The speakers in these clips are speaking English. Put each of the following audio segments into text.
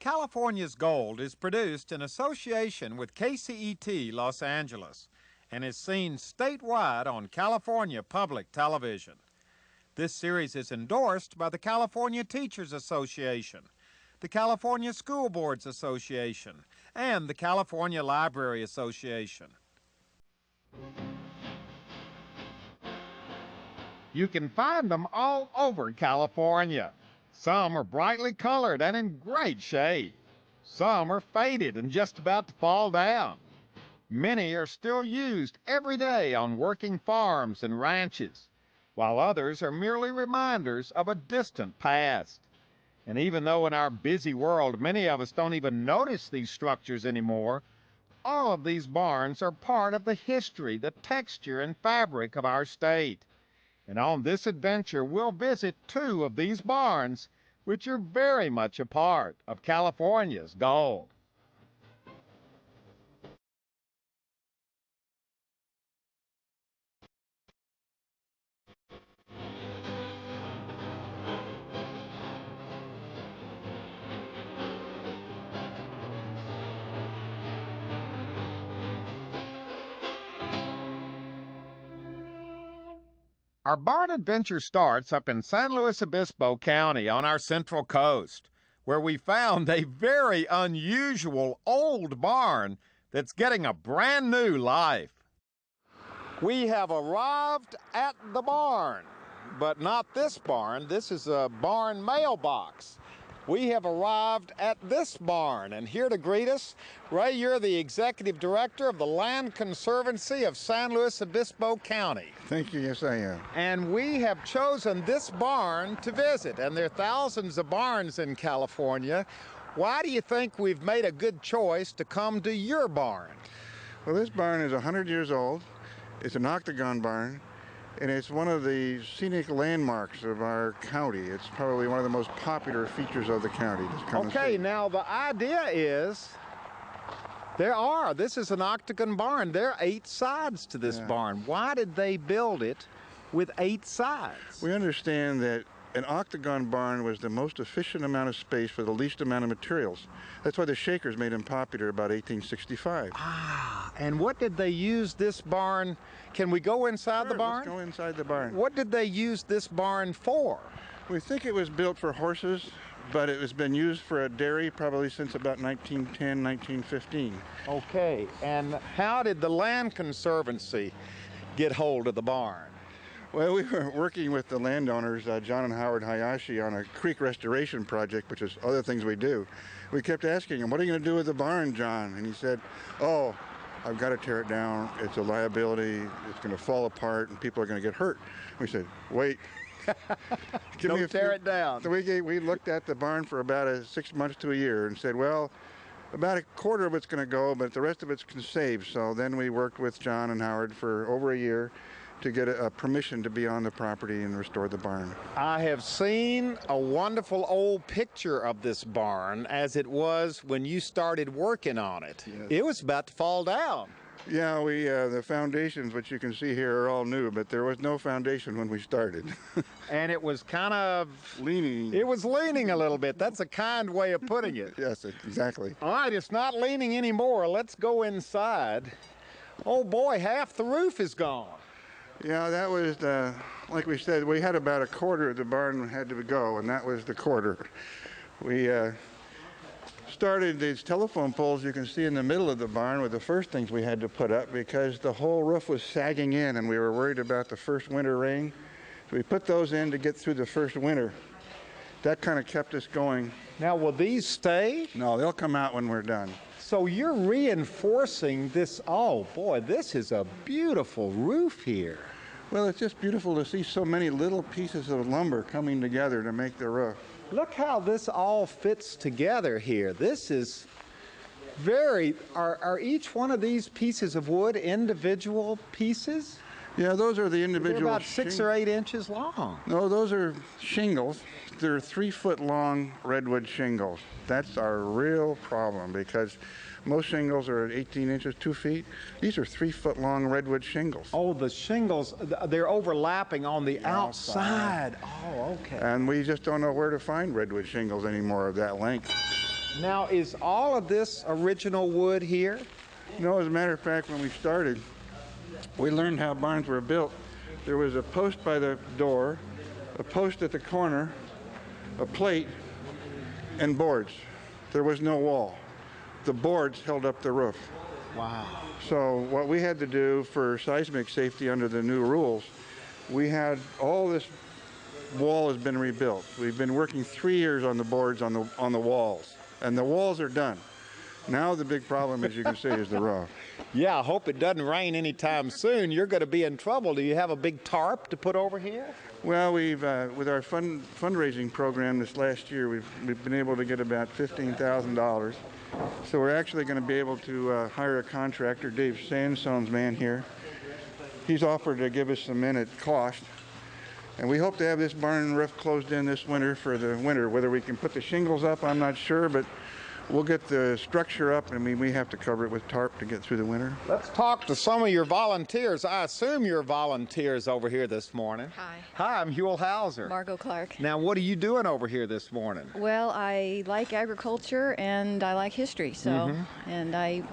California's Gold is produced in association with KCET Los Angeles and is seen statewide on California Public Television. This series is endorsed by the California Teachers Association, the California School Boards Association, and the California Library Association. You can find them all over California. Some are brightly colored and in great shape. Some are faded and just about to fall down. Many are still used every day on working farms and ranches, while others are merely reminders of a distant past. And even though in our busy world many of us don't even notice these structures anymore, all of these barns are part of the history, the texture, and fabric of our state. And on this adventure, we'll visit 2 of these barns, which are very much a part of California's gold. Our barn adventure starts up in San Luis Obispo County on our central coast, where we found a very unusual old barn that's getting a brand new life. We have arrived at the barn, but not this barn. This is a barn mailbox. We have arrived at this barn, and here to greet us, Ray, you're the Executive Director of the Land Conservancy of San Luis Obispo County. Thank you, yes I am. And we have chosen this barn to visit, and there are thousands of barns in California. Why do you think we've made a good choice to come to your barn? Well, this barn is 100 years old. It's an octagon barn, and it's one of the scenic landmarks of our county. It's probably one of the most popular features of the county. Okay, now the idea is this is an octagon barn. There are 8 sides to this barn. Why did they build it with 8 sides? We understand that an octagon barn was the most efficient amount of space for the least amount of materials. That's why the Shakers made them popular about 1865. Ah, and what did they use this barn? Can we go inside the barn? Let's go inside the barn. What did they use this barn for? We think it was built for horses, but it has been used for a dairy probably since about 1910, 1915. Okay, and how did the Land Conservancy get hold of the barn? Well, we were working with the landowners, John and Howard Hayashi, on a creek restoration project, which is other things we do. We kept asking him, what are you going to do with the barn, John? And he said, oh, I've got to tear it down. It's a liability. It's going to fall apart, and people are going to get hurt. We said, wait. Don't tear it down. So we looked at the barn for about 6 months to a year and said, well, about a quarter of it's going to go, but the rest of it's can save. So then we worked with John and Howard for over a year to get a permission to be on the property and restore the barn. I have seen a wonderful old picture of this barn as it was when you started working on it. Yes. It was about to fall down. Yeah, the foundations, which you can see here, are all new, but there was no foundation when we started. And it was kind of leaning. It was leaning a little bit. That's a kind way of putting it. Yes, exactly. All right, it's not leaning anymore. Let's go inside. Oh boy, half the roof is gone. Yeah, that was, like we said, we had about a quarter of the barn had to go, and that was the quarter. We started these telephone poles you can see in the middle of the barn were the first things we had to put up because the whole roof was sagging in, and we were worried about the first winter rain. So we put those in to get through the first winter. That kind of kept us going. Now, will these stay? No, they'll come out when we're done. So you're reinforcing this. Oh boy, this is a beautiful roof here. Well, it's just beautiful to see so many little pieces of lumber coming together to make the roof. Look how this all fits together here. This is very, are each one of these pieces of wood individual pieces? Yeah, those are the individual. They're about 6 or 8 inches long. No, those are shingles. They're 3-foot-long redwood shingles. That's our real problem because most shingles are 18 inches, 2 feet. These are 3-foot-long redwood shingles. Oh, the shingles, they're overlapping on the outside. Oh, okay. And we just don't know where to find redwood shingles anymore of that length. Now, is all of this original wood here? No, as a matter of fact, when we started, we learned how barns were built. There was a post by the door, a post at the corner, a plate, and boards. There was no wall. The boards held up the roof. Wow. So what we had to do for seismic safety under the new rules, we had all this wall has been rebuilt. We've been working 3 years on the boards on the walls, and the walls are done. Now the big problem, as you can see, is the roof. Yeah, I hope it doesn't rain anytime soon. You're going to be in trouble. Do you have a big tarp to put over here? Well, we've with our fundraising program this last year, we've been able to get about $15,000. So we're actually going to be able to hire a contractor, Dave Sandstone's man here. He's offered to give us some in at cost. And we hope to have this barn roof closed in this winter for the winter. Whether we can put the shingles up, I'm not sure, but we'll get the structure up. I mean, we have to cover it with tarp to get through the winter. Let's talk to some of your volunteers. I assume you're volunteers over here this morning. Hi. Hi, I'm Huell Hauser. Margot Clark. Now, what are you doing over here this morning? Well, I like agriculture and I like history, so, and I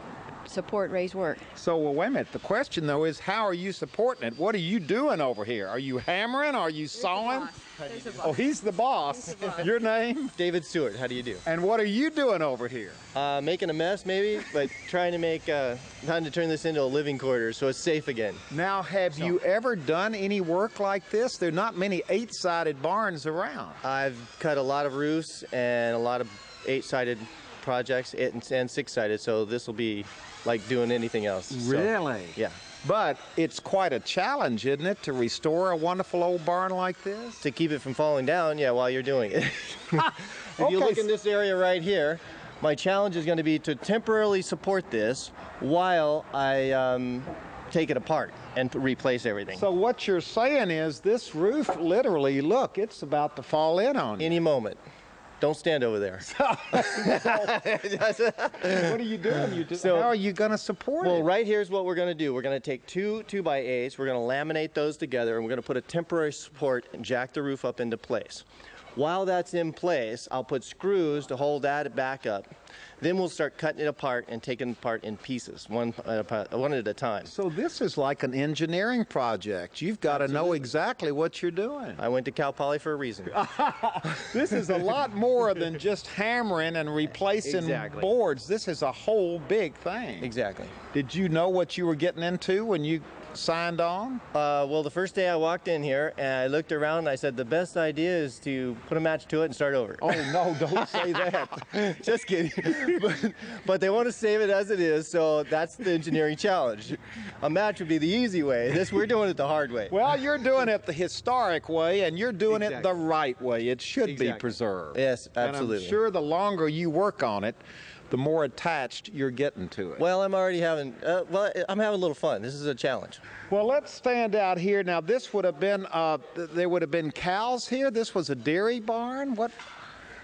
support Ray's work. So, well, wait a minute. The question, though, is how are you supporting it? What are you doing over here? Are you hammering? Are you sawing? Oh, he's the boss. Your name? David Stewart, how do you do? And what are you doing over here? Making a mess maybe, but trying to make, trying to turn this into a living quarters so it's safe again. Now, have you ever done any work like this? There are not many 8-sided barns around. I've cut a lot of roofs and a lot of 8-sided projects and 6-sided, so this will be like doing anything else. Really? So, yeah. But it's quite a challenge, isn't it, to restore a wonderful old barn like this? To keep it from falling down, yeah, while you're doing it. If you look in this area right here, my challenge is going to be to temporarily support this while I take it apart and replace everything. So what you're saying is this roof, literally, look, it's about to fall in on you. Any moment. Don't stand over there. What are you doing? How are you going to support it? Well, right here's what we're going to do. We're going to take two 2x8s. We're going to laminate those together, and we're going to put a temporary support and jack the roof up into place. While that's in place, I'll put screws to hold that back up. Then we'll start cutting it apart and taking it apart in pieces, one at a time. So this is like an engineering project. You've got to know exactly what you're doing. I went to Cal Poly for a reason. This is a lot more than just hammering and replacing boards. This is a whole big thing. Exactly. Did you know what you were getting into when you signed on? Well, the first day I walked in here and I looked around and I said the best idea is to put a match to it and start over. Oh no, don't say that. Just kidding. But they want to save it as it is, so that's the engineering challenge. A match would be the easy way. We're doing it the hard way. Well, you're doing it the historic way and you're doing it the right way. It should be preserved. Yes, absolutely. And I'm sure the longer you work on it, the more attached you're getting to it. Well, I'm already having, I'm having a little fun. This is a challenge. Well, let's stand out here. Now, this would have been, there would have been cows here. This was a dairy barn? What?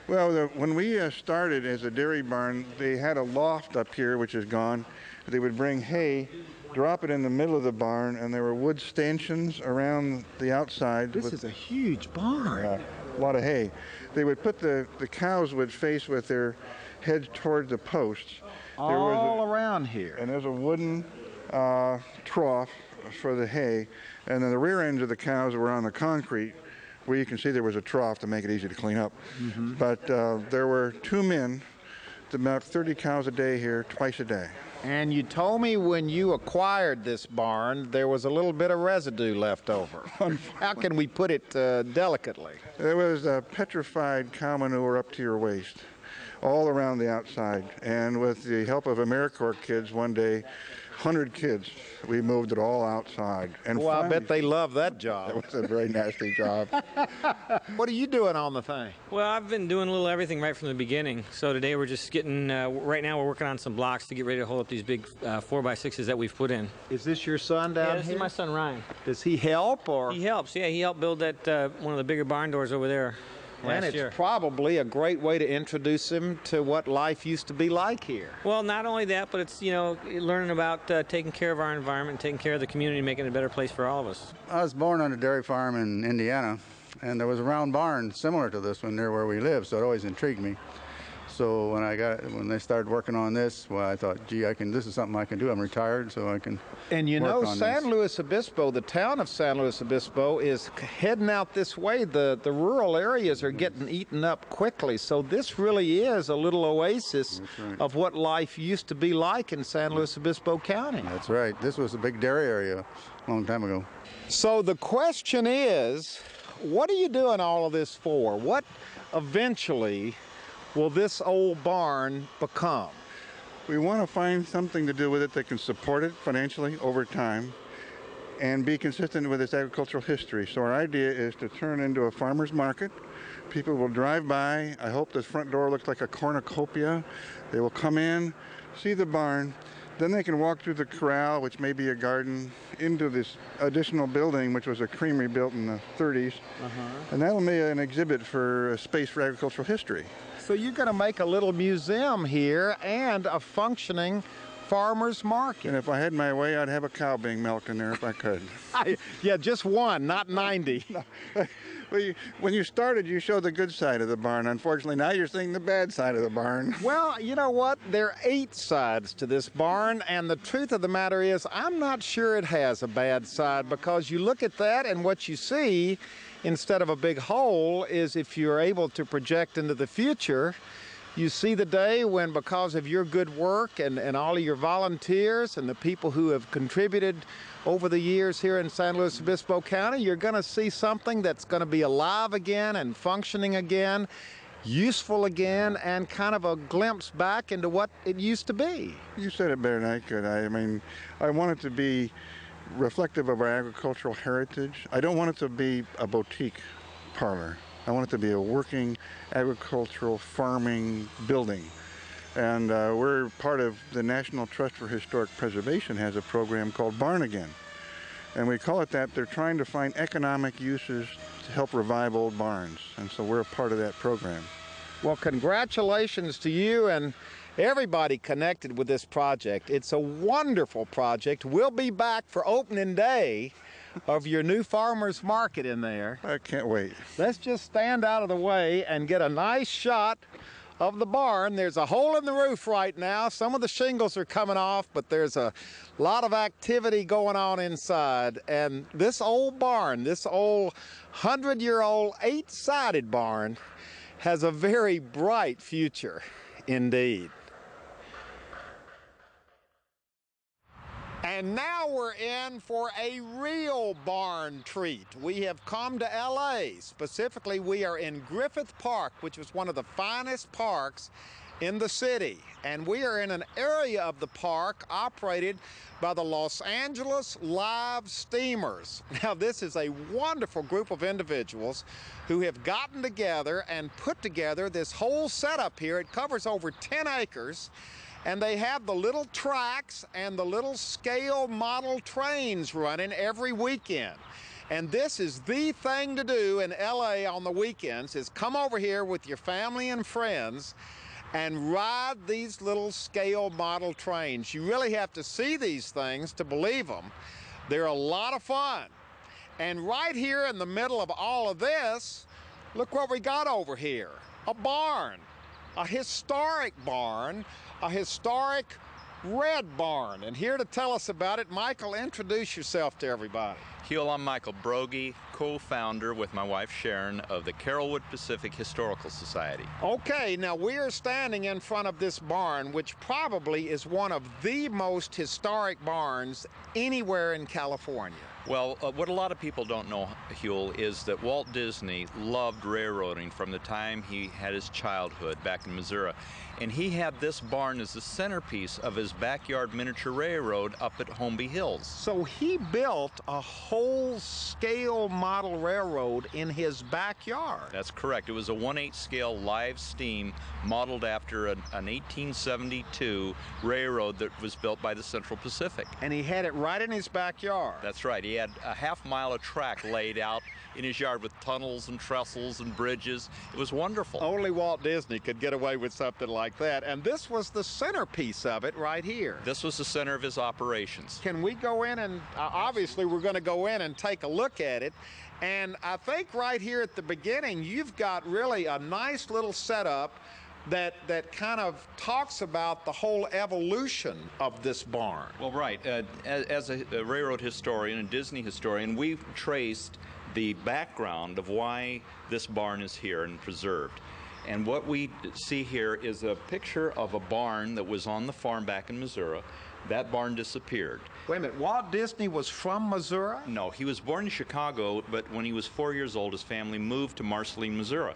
Well, when we started as a dairy barn, they had a loft up here, which is gone. They would bring hay, drop it in the middle of the barn, and there were wood stanchions around the outside. This is a huge barn. A lot of hay. They would put the cows would face with their heads toward the posts. All around here. And there's a wooden trough for the hay, and then the rear ends of the cows were on the concrete, where you can see there was a trough to make it easy to clean up. But there were 2 men to milk 30 cows a day here, twice a day. And you told me when you acquired this barn, there was a little bit of residue left over. How can we put it delicately? There was petrified cow manure up to your waist, all around the outside. And with the help of AmeriCorps kids, one day, 100 kids, we moved it all outside. And well, finally, I bet they love that job. It was a very nasty job. What are you doing on the thing? Well, I've been doing a little everything right from the beginning. So today we're just getting, right now we're working on some blocks to get ready to hold up these big 4x6s that we've put in. Is this your son down here? Yeah, this is my son Ryan. Does he help or? He helps, yeah. He helped build that, one of the bigger barn doors over there. And it's probably a great way to introduce him to what life used to be like here. Well, not only that, but it's, you know, learning about taking care of our environment, taking care of the community, making it a better place for all of us. I was born on a dairy farm in Indiana, and there was a round barn similar to this one near where we live, so it always intrigued me. So when they started working on this, well, I thought, gee, this is something I can do. I'm retired, so I can. And you work know, on San this. Luis Obispo, the town of San Luis Obispo, is heading out this way. The rural areas are getting eaten up quickly. So this really is a little oasis right. of what life used to be like in San Luis Obispo County. That's right. This was a big dairy area a long time ago. So the question is, what are you doing all of this for? What eventually will this old barn become? We want to find something to do with it that can support it financially over time and be consistent with its agricultural history. So our idea is to turn into a farmer's market. People will drive by. I hope the front door looks like a cornucopia. They will come in, see the barn, then they can walk through the corral, which may be a garden, into this additional building, which was a creamery built in the 30s. And that'll be an exhibit for a space for agricultural history. So you're going to make a little museum here and a functioning farmer's market. And if I had my way, I'd have a cow being milked in there if I could. Yeah, just one, not 90. When you started, you showed the good side of the barn. Unfortunately, now you're seeing the bad side of the barn. Well, you know what? There are 8 sides to this barn, and the truth of the matter is I'm not sure it has a bad side, because you look at that and what you see instead of a big hole is, if you're able to project into the future, you see the day when, because of your good work and all of your volunteers and the people who have contributed over the years here in San Luis Obispo County, you're going to see something that's going to be alive again and functioning again, useful again, and kind of a glimpse back into what it used to be. You said it better than I could. I mean, I want it to be reflective of our agricultural heritage. I don't want it to be a boutique parlor. I want it to be a working agricultural farming building. And we're part of the National Trust for Historic Preservation has a program called Barn Again. And we call it that. They're trying to find economic uses to help revive old barns. And so we're a part of that program. Well, congratulations to you and everybody connected with this project. It's a wonderful project. We'll be back for opening day of your new farmer's market in there. I can't wait. Let's just stand out of the way and get a nice shot of the barn. There's a hole in the roof right now. Some of the shingles are coming off, but there's a lot of activity going on inside. And this old barn, this old 100-year-old 8-sided barn, has a very bright future indeed. And now we're in for a real barn treat. We have come to LA. Specifically, we are in Griffith Park, which is one of the finest parks in the city. And we are in an area of the park operated by the Los Angeles Live Steamers. Now, this is a wonderful group of individuals who have gotten together and put together this whole setup here. It covers over 10 acres. And they have the little tracks and the little scale model trains running every weekend. And this is the thing to do in LA on the weekends, is come over here with your family and friends and ride these little scale model trains. You really have to see these things to believe them. They're a lot of fun. And right here in the middle of all of this, look what we got over here. A barn, a historic barn, a historic red barn. And here to tell us about it, Michael, introduce yourself to everybody. Huell, I'm Michael Brogy, co-founder with my wife Sharon of the Carrollwood Pacific Historical Society. Okay, now we are standing in front of this barn, which probably is one of the most historic barns anywhere in California. Well, what a lot of people don't know, Huell, is that Walt Disney loved railroading from the time he had his childhood back in Missouri. And he had this barn as the centerpiece of his backyard miniature railroad up at Holmby Hills. So he built a whole scale model railroad in his backyard. That's correct. It was a 1/8 scale live steam modeled after an 1872 railroad that was built by the Central Pacific. And he had it right in his backyard. That's right. He had a half-mile of track laid out in his yard with tunnels and trestles and bridges. It was wonderful. Only Walt Disney could get away with something like that. And this was the centerpiece of it right here. This was the center of his operations. Can we go in and, obviously we're going to go in and take a look at it. And I think right here at the beginning, you've got really a nice little setup that kind of talks about the whole evolution of this barn. Well, right. As a railroad historian and Disney historian, we've traced the background of why this barn is here and preserved. And what we see here is a picture of a barn that was on the farm back in Missouri. That barn disappeared. Wait a minute, Walt Disney was from Missouri? No, he was born in Chicago, but when he was 4 years old, his family moved to Marceline, Missouri,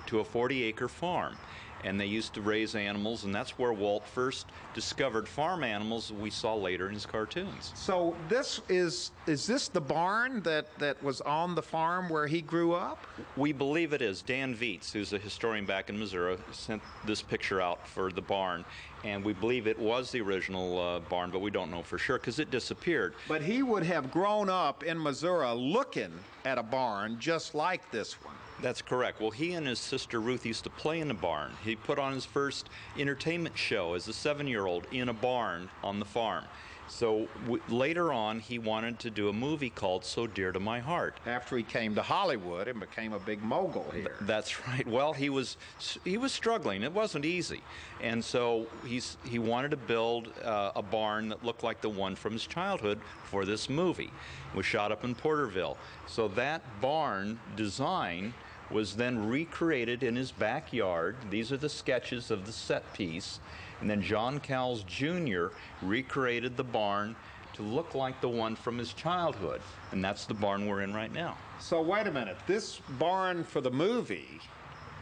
to a 40-acre farm. And they used to raise animals, and that's where Walt first discovered farm animals we saw later in his cartoons. So this is this the barn that was on the farm where he grew up? We believe it is. Dan Vietz, who's a historian back in Missouri, sent this picture out for the barn, and we believe it was the original barn, but we don't know for sure because it disappeared. But he would have grown up in Missouri looking at a barn just like this one. That's correct. Well, he and his sister Ruth used to play in the barn. He put on his first entertainment show as a 7-year-old in a barn on the farm. So later on, he wanted to do a movie called So Dear to My Heart. After he came to Hollywood and became a big mogul here. That's right. Well, he was struggling. It wasn't easy. And so he wanted to build a barn that looked like the one from his childhood for this movie. It was shot up in Porterville. So that barn design was then recreated in his backyard. These are the sketches of the set piece. And then John Cowles Jr. recreated the barn to look like the one from his childhood. And that's the barn we're in right now. So wait a minute, this barn for the movie,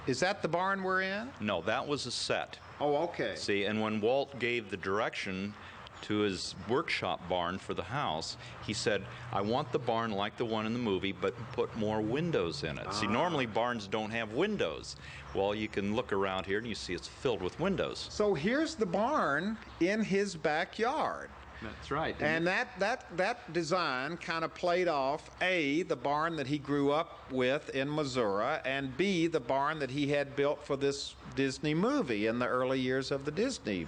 is that the barn we're in? No, that was a set. Oh, okay. See, and when Walt gave the direction to his workshop barn for the house, he said, I want the barn like the one in the movie, but put more windows in it. See, normally barns don't have windows. Well, you can look around here and you see it's filled with windows. So here's the barn in his backyard. That's right. And that design kind of played off, A, the barn that he grew up with in Missouri, and B, the barn that he had built for this Disney movie in the early years of the Disney.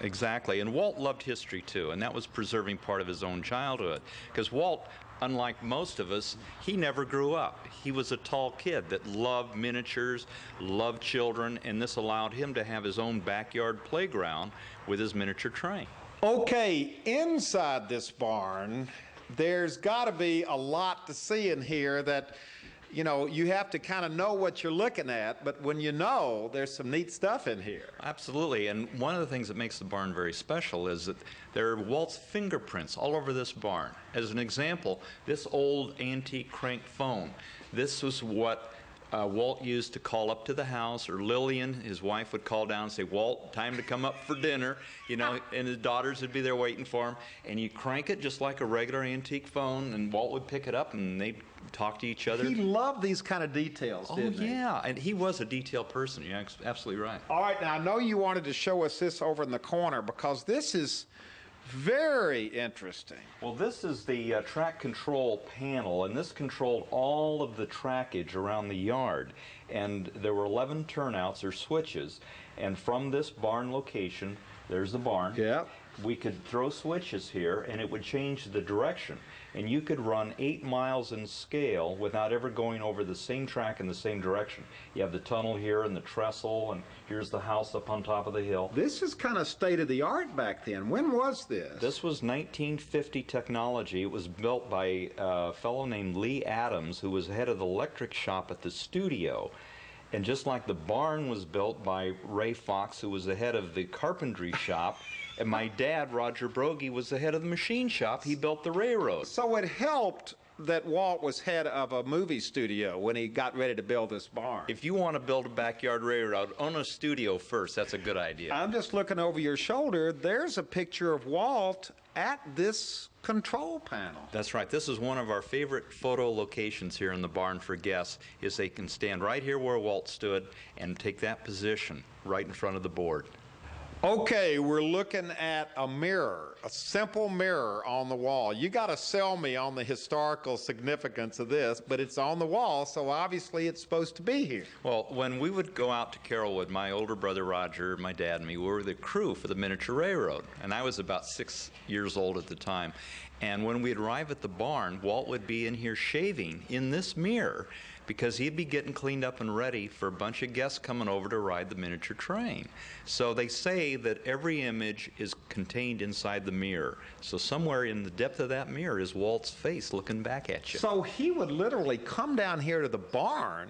Exactly, and Walt loved history too, and that was preserving part of his own childhood. Because Walt, unlike most of us, he never grew up. He was a tall kid that loved miniatures, loved children, and this allowed him to have his own backyard playground with his miniature train. Okay, inside this barn, there's got to be a lot to see in here that, you know, you have to kind of know what you're looking at, but when you know, there's some neat stuff in here. Absolutely, and one of the things that makes the barn very special is that there are Walt's fingerprints all over this barn. As an example, this old antique crank phone, this was what Walt used to call up to the house, or Lillian, his wife, would call down and say, Walt, time to come up for dinner, you know, and his daughters would be there waiting for him, and you crank it just like a regular antique phone, and Walt would pick it up and they'd talk to each other. He loved these kind of details, didn't he? Oh, yeah, and he was a detailed person. You're absolutely right. All right, now I know you wanted to show us this over in the corner because this is very interesting. Well, this is the track control panel, and this controlled all of the trackage around the yard. And there were 11 turnouts or switches, and from this barn location, there's the barn. Yep. We could throw switches here, and it would change the direction. And you could run 8 miles in scale without ever going over the same track in the same direction. You have the tunnel here and the trestle, and here's the house up on top of the hill. This is kind of state-of-the-art back then. When was this? This was 1950 technology. It was built by a fellow named Lee Adams, who was head of the electric shop at the studio. And just like the barn was built by Ray Fox, who was the head of the carpentry shop, and my dad, Roger Brogy, was the head of the machine shop. He built the railroad. So it helped that Walt was head of a movie studio when he got ready to build this barn. If you want to build a backyard railroad, own a studio first. That's a good idea. I'm just looking over your shoulder. There's a picture of Walt at this control panel. That's right. This is one of our favorite photo locations here in the barn for guests, is they can stand right here where Walt stood and take that position right in front of the board. Okay, we're looking at a mirror, a simple mirror on the wall. You got to sell me on the historical significance of this, but it's on the wall, so obviously it's supposed to be here. Well, when we would go out to Carrollwood, my older brother Roger, my dad, and me, we were the crew for the miniature railroad, and I was about 6 years old at the time. And when we'd arrive at the barn, Walt would be in here shaving in this mirror because he'd be getting cleaned up and ready for a bunch of guests coming over to ride the miniature train. So they say that every image is contained inside the mirror. So somewhere in the depth of that mirror is Walt's face looking back at you. So he would literally come down here to the barn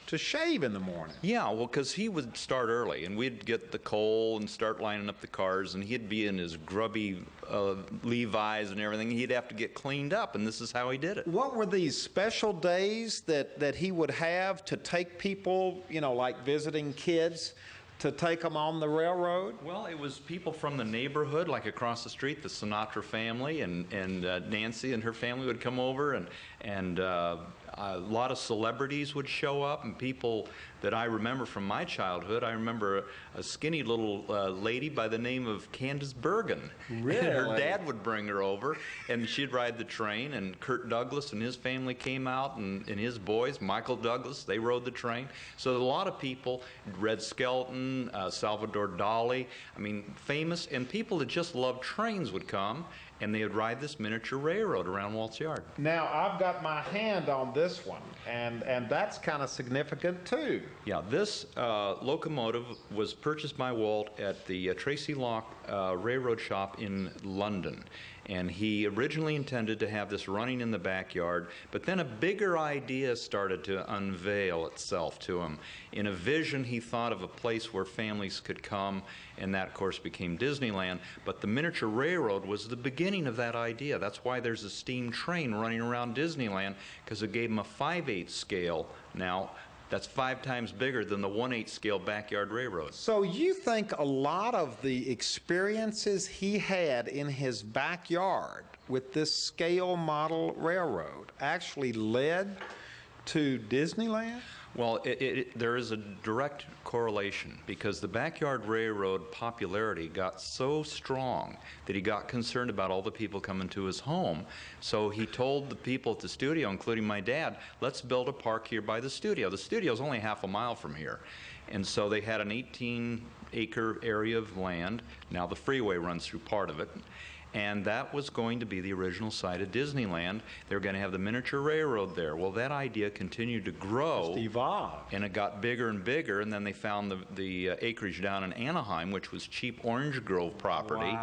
to shave in the morning. Yeah, well, because he would start early, and we'd get the coal and start lining up the cars, and he'd be in his grubby Levi's and everything. He'd have to get cleaned up, and this is how he did it. What were these special days that he would have to take people, you know, like visiting kids, to take them on the railroad? Well, it was people from the neighborhood, like across the street, the Sinatra family, and Nancy and her family would come over, and a lot of celebrities would show up, and people that I remember from my childhood. I remember a skinny little lady by the name of Candace Bergen. Really? And her dad would bring her over, and she'd ride the train, and Kurt Douglas and his family came out, and his boys, Michael Douglas, they rode the train. So a lot of people, Red Skelton, Salvador Dali, I mean, famous, and people that just loved trains would come, and they would ride this miniature railroad around Walt's yard. Now, I've got my hand on this one, and that's kind of significant too. Yeah, this locomotive was purchased by Walt at the Tracy Lock Railroad Shop in London. And he originally intended to have this running in the backyard, but then a bigger idea started to unveil itself to him. In a vision, he thought of a place where families could come, and that, of course, became Disneyland. But the miniature railroad was the beginning of that idea. That's why there's a steam train running around Disneyland, because it gave him a 5/8 scale. Now, that's 5 times bigger than the 1/8 scale backyard railroad. So you think a lot of the experiences he had in his backyard with this scale model railroad actually led to Disneyland? Well, there is a direct correlation, because the backyard railroad popularity got so strong that he got concerned about all the people coming to his home. So he told the people at the studio, including my dad, let's build a park here by the studio. The studio is only half a mile from here. And so they had an 18-acre area of land. Now the freeway runs through part of it. And that was going to be the original site of Disneyland. They were going to have the miniature railroad there. Well, that idea continued to grow. Just evolved. And it got bigger and bigger, and then they found the acreage down in Anaheim, which was cheap orange grove property,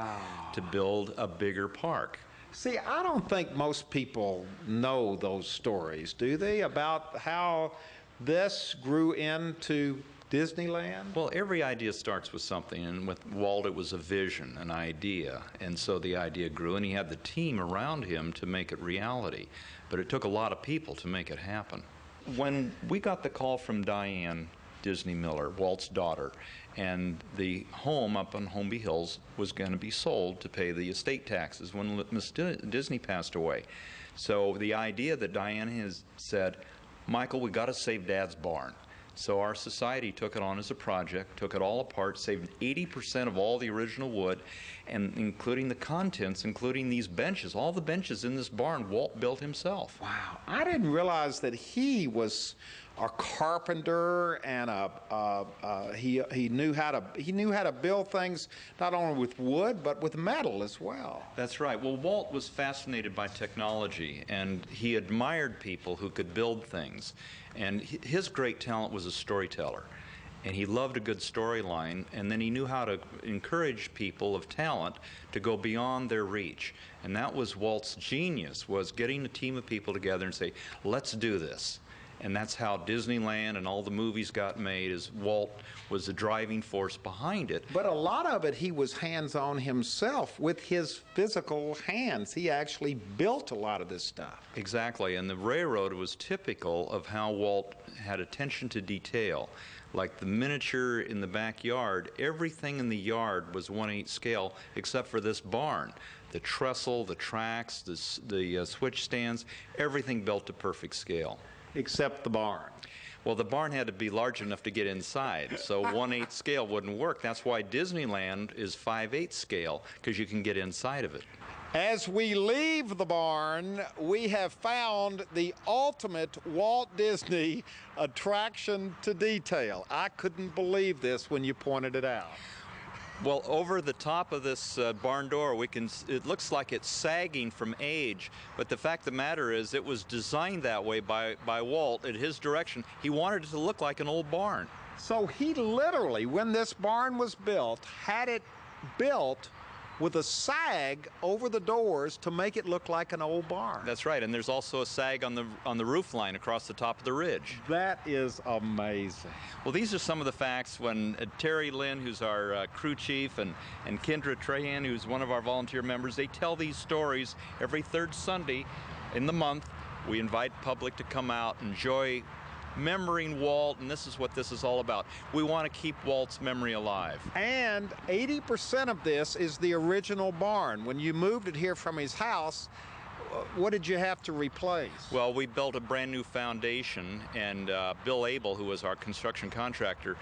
to build a bigger park. See, I don't think most people know those stories, do they, about how this grew into Disneyland? Well, every idea starts with something, and with Walt it was a vision, an idea, and so the idea grew, and he had the team around him to make it reality. But it took a lot of people to make it happen. When we got the call from Diane Disney Miller, Walt's daughter, and the home up on Holmby Hills was going to be sold to pay the estate taxes when Miss Disney passed away. So the idea that Diane has said, Michael, we got to save Dad's barn. So our society took it on as a project, took it all apart, saved 80% of all the original wood, and including the contents, including these benches. All the benches in this barn, Walt built himself. Wow, I didn't realize that he was a carpenter, and he knew how to build things not only with wood but with metal as well. That's right. Well, Walt was fascinated by technology, and he admired people who could build things. And his great talent was a storyteller, and he loved a good storyline, and then he knew how to encourage people of talent to go beyond their reach. And that was Walt's genius, was getting a team of people together and say, let's do this. And that's how Disneyland and all the movies got made, is Walt was the driving force behind it. But a lot of it he was hands-on himself with his physical hands. He actually built a lot of this stuff. Exactly, and the railroad was typical of how Walt had attention to detail. Like the miniature in the backyard, everything in the yard was 1/8 scale except for this barn. The trestle, the tracks, the switch stands, everything built to perfect scale. Except the barn. Well, the barn had to be large enough to get inside, so 1/8 scale wouldn't work. That's why Disneyland is 5/8 scale, because you can get inside of it. As we leave the barn, we have found the ultimate Walt Disney attraction to detail. I couldn't believe this when you pointed it out. Well, over the top of this barn door, it looks like it's sagging from age, but the fact of the matter is it was designed that way by Walt at his direction. He wanted it to look like an old barn. So he literally, when this barn was built, had it built with a sag over the doors to make it look like an old barn. That's right, and there's also a sag on the roof line across the top of the ridge. That is amazing. Well, these are some of the facts when Terry Lynn, who's our crew chief, and Kendra Trahan, who's one of our volunteer members, they tell these stories every third Sunday in the month. We invite public to come out, enjoy memorying Walt, and this is what this is all about. We want to keep Walt's memory alive. And 80% of this is the original barn. When you moved it here from his house, what did you have to replace? Well, we built a brand new foundation, and Bill Abel, who was our construction contractor,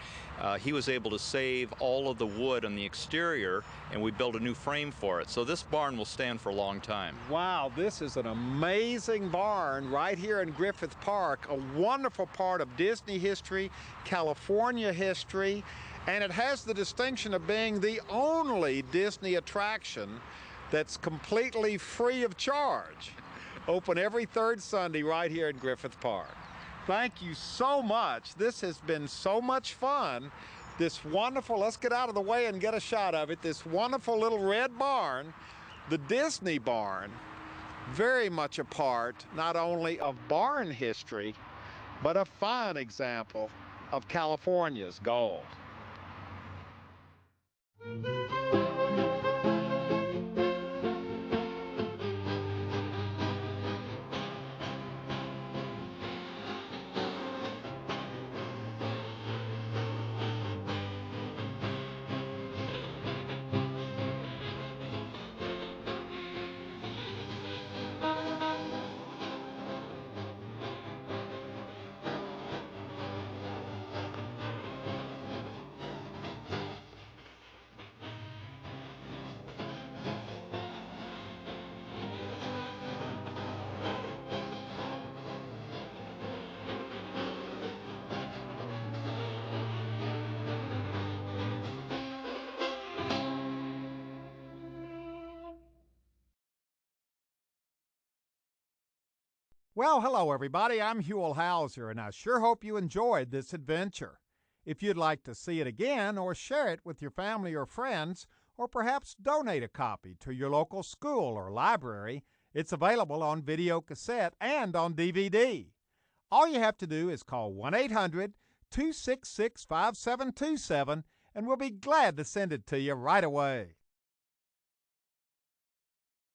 he was able to save all of the wood on the exterior, and we built a new frame for it. So this barn will stand for a long time. Wow, this is an amazing barn right here in Griffith Park, a wonderful part of Disney history, California history, and it has the distinction of being the only Disney attraction that's completely free of charge. Open every third Sunday right here in Griffith Park. Thank you so much. This has been so much fun. This wonderful, let's get out of the way and get a shot of it, this wonderful little red barn, the Disney barn, very much a part not only of barn history, but a fine example of California's gold. Well, hello everybody, I'm Huell Hauser, and I sure hope you enjoyed this adventure. If you'd like to see it again or share it with your family or friends, or perhaps donate a copy to your local school or library, it's available on video cassette and on DVD. All you have to do is call 1-800-266-5727, and we'll be glad to send it to you right away.